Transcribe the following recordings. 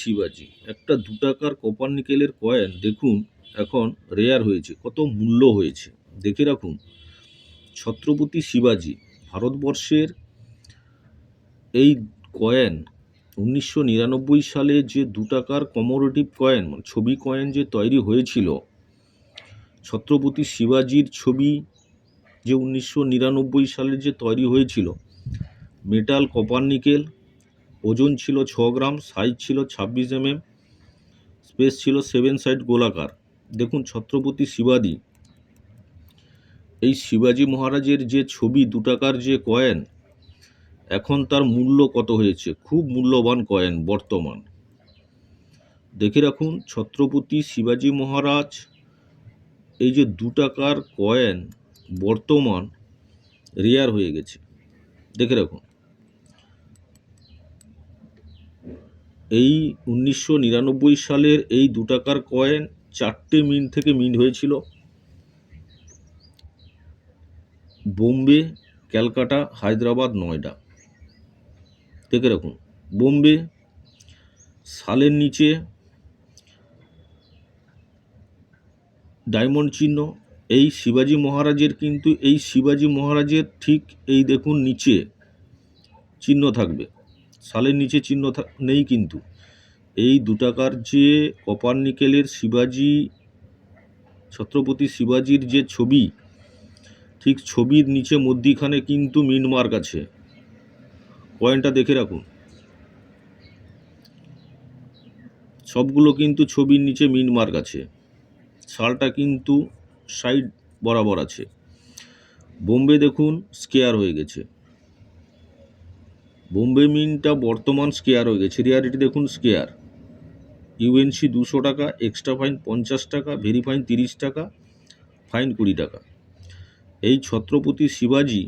শিবাজি একটা 2 টাকার কপার নিকেলের কয়েন দেখুন এখন রেয়ার হয়েছে, কত মূল্য হয়েছে দেখে রাখুন। ছত্রপতি শিবাজি ভারতবর্ষের এই কয়েন 1999 সালে যে 2 টাকার কমোরেটিভ কয়েন মানে ছবি কয়েন যে তৈরি হয়েছিল, ছত্রপতি শিবাজির ছবি যে 1999 সালে যে তৈরি হয়েছিল, মেটাল কপার নিকেল, ওজন ছিল 6 গ্রাম, সাইজ ছিল 26 mm, স্পেস ছিল 7 সাইড গোলাকার। দেখুন ছত্রপতি শিবাজি, এই শিবাজি মহারাজের যে ছবি 2 টাকার যে কয়েন, এখন তার মূল্য কত হয়েছে, খুব মূল্যবান কয়েন বর্তমান। দেখে রাখুন ছত্রপতি শিবাজি মহারাজ এই যে 2 টাকার কয়েন বর্তমান রেয়ার হয়ে গেছে, দেখে রাখুন। এই 1999 সালের এই 2 টাকার কয়েন 4টে মিন্ট থেকে মিন্ট হয়েছিল, বোম্বে, ক্যালকাটা, হায়দ্রাবাদ, নয়ডা। দেখে রাখুন বোম্বে, সালের নিচে ডায়মন্ড চিহ্ন। এই শিবাজি মহারাজের কিন্তু এই শিবাজি মহারাজের ঠিক এই দেখুন নিচে চিহ্ন থাকবে, সালের নিচে চিহ্ন নেই, কিন্তু এই 2 টাকার যে কপার নিকেলের শিবাজি, ছত্রপতি শিবাজির যে ছবি, ঠিক ছবির নিচে মধ্যিখানে কিন্তু মিন্ট মার্ক আছে। কয়েনটা দেখে রাখুন, সবগুলো কিন্তু ছবির নিচে মিন্ট মার্ক আছে, সালটা কিন্তু সাইড বরাবর আছে। বোম্বে দেখুন স্কেয়ার হয়ে গেছে, বোম্বে মিন্টটা বর্তমান স্কেয়ার হয়ে গেছে। রিয়ারিটি দেখুন স্কেয়ার। ইউএনসি 200 টাকা, এক্সট্রা ফাইন 50 টাকা, ভেরি ফাইন 30 টাকা, ফাইন 20 টাকা। এই ছত্রপতি শিবাজি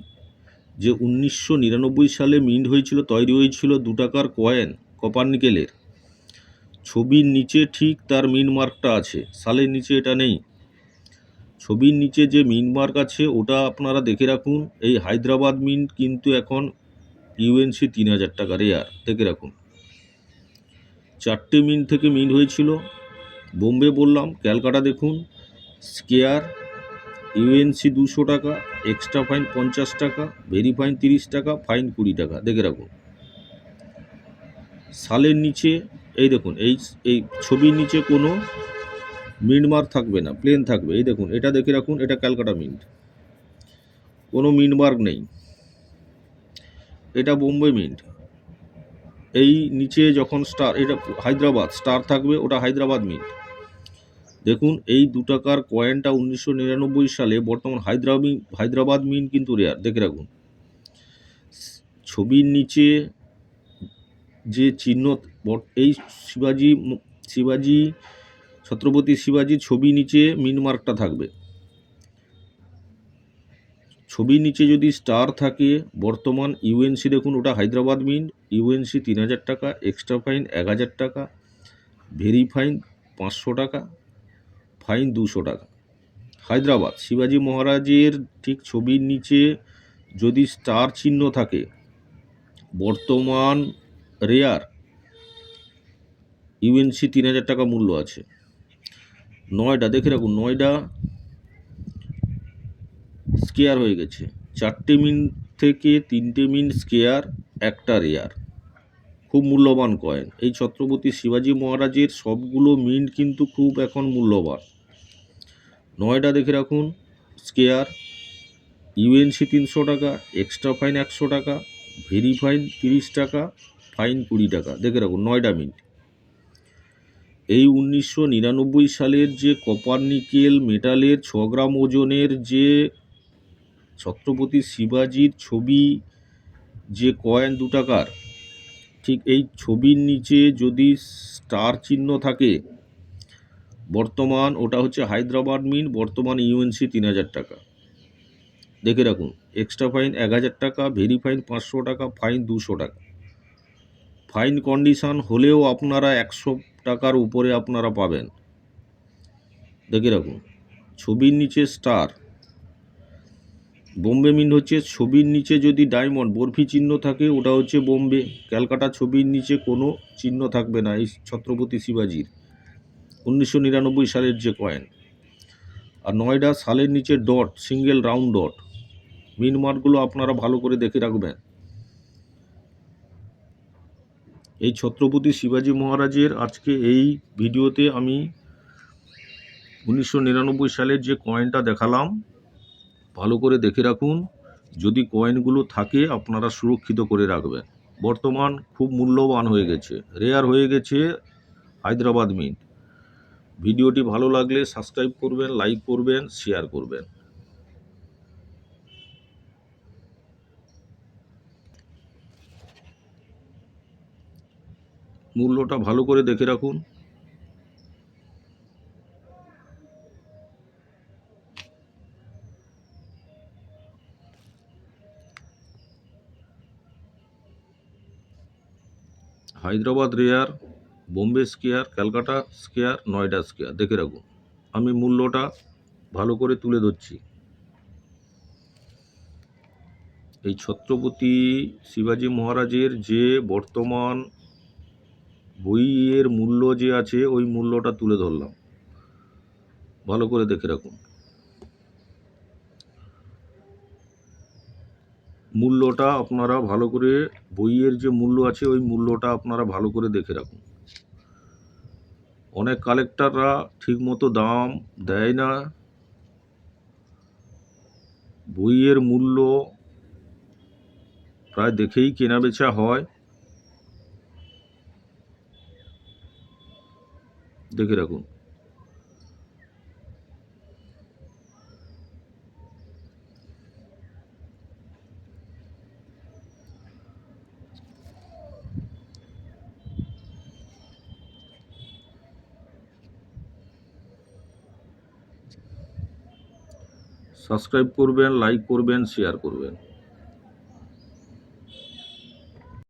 যে 1999 সালে মিন্ট হয়েছিল, তৈরি হয়েছিল 2 টাকার কয়েন কপার নিকেলের, ছবির নিচে ঠিক তার মিন্ট মার্কটা আছে, সালের নিচে এটা নেই। ছবির নিচে যে মিন্ট মার্ক আছে ওটা আপনারা দেখে রাখুন। এই হায়দ্রাবাদ মিন্ট কিন্তু এখন ইউএনসি 3000 টাকা রেয়ার, দেখে রাখুন। 4টে মিন্ট থেকে মিন্ট হয়েছিল। বোম্বে বললাম, ক্যালকাটা দেখুন স্কেয়ার, ইউএনসি 200 টাকা, এক্সট্রা ফাইন 50 টাকা, ভেরি ফাইন 30 টাকা, ফাইন 20 টাকা, দেখে রাখুন। সালের নিচে এই দেখুন, এই ছবির নিচে কোনো মিন্ট মার্ক থাকবে না, প্লেন থাকবে। এই দেখুন এটা দেখে রাখুন, এটা ক্যালকাটা মিন্ট, কোনো মিন্ট মার্ক নেই। এটা বোম্বে মিন্ট, এই নিচে যখন স্টার, এটা হায়দ্রাবাদ স্টার থাকবে, ওটা হায়দ্রাবাদ মিন্ট। দেখুন এই 2 টাকার কয়েনটা 1999 সালে, বর্তমান হায়দ্রাবাদ মিন্ট কিন্তু রেয়ার, দেখে রাখুন। ছবির নিচে যে চিহ্ন, এই শিবাজি ছত্রপতি শিবাজির ছবি নিচে মিন্ট মার্কটা থাকবে। ছবির নিচে যদি স্টার থাকে, বর্তমান ইউএনসি দেখুন ওটা হায়দ্রাবাদ মিন্ট, ইউএনসি 3000 টাকা, এক্সট্রা ফাইন 1000 টাকা, ভেরি ফাইন 500 টাকা, ফাইন 200 টাকা। হায়দ্রাবাদ শিবাজি মহারাজের ঠিক ছবির নিচে যদি স্টার চিহ্ন থাকে, বর্তমান রেয়ার, ইউএনসি 3000 টাকা মূল্য আছে। নয়ডা দেখে রাখুন, নয়ডা স্কেয়ার হয়ে গেছে, 4টে মিন্ট থেকে 3টে মিন্ট স্কেয়ার, একটা রেয়ার, খুব মূল্যবান কয়েন। এই ছত্রপতি শিবাজি মহারাজের সবগুলো মিন্ট কিন্তু খুব এখন মূল্যবান। নয়ডা দেখে রাখুন স্কেয়ার, ইউএনসি 300 টাকা, এক্সট্রা ফাইন 100 টাকা, ভেরি ফাইন 30 টাকা, ফাইন 20 টাকা, দেখে রাখুন নয়ডা মিন্ট। এই 1999 সালের যে কপার নিকেল মেটালের 6 গ্রাম ওজনের যে ছত্রপতি শিবাজির ছবি যে কয়েন 2 টাকার, ঠিক এই ছবির নিচে যদি স্টার চিহ্ন থাকে, বর্তমান ওটা হচ্ছে হায়দ্রাবাদ মিন্ট, বর্তমান ইউএনসি 3000 টাকা, দেখে রাখুন। এক্সট্রা ফাইন 1000 টাকা, ভেরি ফাইন 500 টাকা, ফাইন 200 টাকা। ফাইন কন্ডিশন হলেও আপনারা 100 টাকার উপরে আপনারা পাবেন, দেখে রাখুন। ছবির নিচে স্টার, বোম্বে মিন্ট হচ্ছে ছবির নিচে যদি ডায়মন্ড বরফি চিহ্ন থাকে ওটা হচ্ছে বোম্বে। ক্যালকাটা ছবির নিচে কোনো চিহ্ন থাকবে না এই ছত্রপতি শিবাজির 1999 সালের যে কয়েন। আর নয়ডা সালের নিচে ডট, সিঙ্গেল রাউন্ড ডট। মিন মার্কগুলো আপনারা ভালো করে দেখে রাখবেন। এই ছত্রপতি শিবাজি মহারাজের আজকে এই ভিডিওতে আমি 1999 সালের যে কয়েনটা দেখালাম, ভালো করে দেখে রাখুন। যদি কয়েনগুলো থাকে আপনারা সুরক্ষিত করে রাখবেন। বর্তমান খুব মূল্যবান হয়ে গেছে, রেয়ার হয়ে গেছে হায়দ্রাবাদ মিন্ট। ভিডিওটি ভালো লাগলে সাবস্ক্রাইব করবেন, লাইক করবেন, শেয়ার করবেন। মূল্যটা ভালো করে দেখে রাখুন। হায়দ্রাবাদ রেয়ার, Bombay square, Calcutta square, Noida square দেখে রাখুন। আমি মূল্যটা ভালো করে তুলে ধরছি। এই ছত্রপতি শিবাজি মহারাজের যে বর্তমান বইয়ের মূল্য যে আছে ওই মূল্যটা তুলে ধরলাম, ভালো করে দেখে রাখুন। মূল্যটা আপনারা ভালো করে, বইয়ের যে মূল্য আছে ওই মূল্যটা আপনারা ভালো করে দেখে রাখুন। অনেক কালেক্টররা ঠিকমতো দাম দেয় না, বইয়ের মূল্য প্রায় দেখেই কেনাবেচা হয়, দেখে রাখুন। সাবস্ক্রাইব করবেন, লাইক করবেন, শেয়ার করবেন।